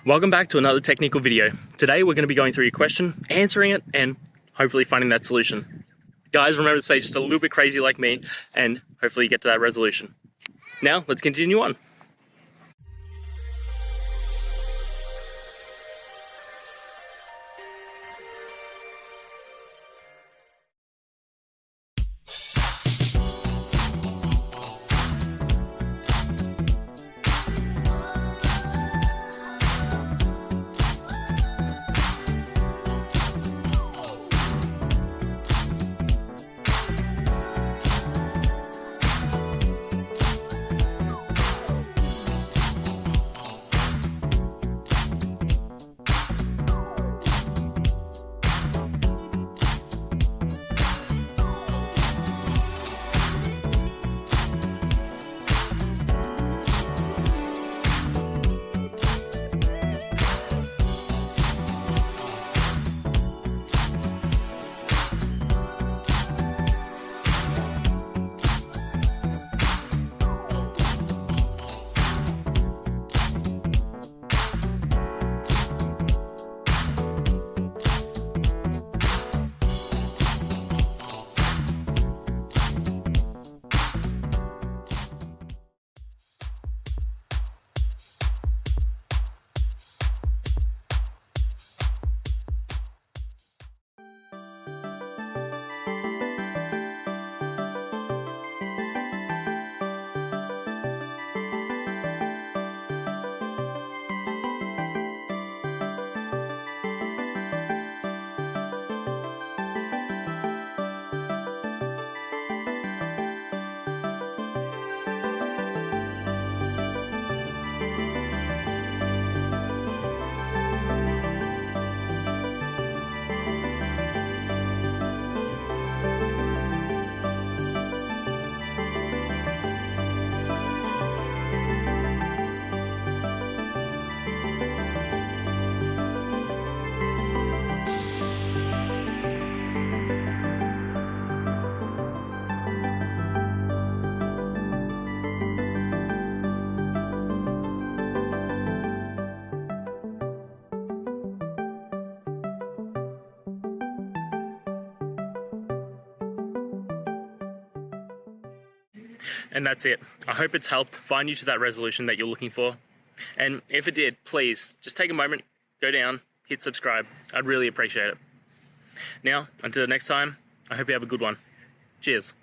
Welcome back to another technical video. Today we're going to be going through your question, answering it, and hopefully finding that solution. Guys, remember to stay just a little bit crazy like me, and hopefully get to that resolution. Now, let's continue on. And that's it. I hope it's helped find you to that resolution that you're looking for. And if it did, please just take a moment, go down, hit subscribe. I'd really appreciate it. Now, until the next time, I hope you have a good one. Cheers.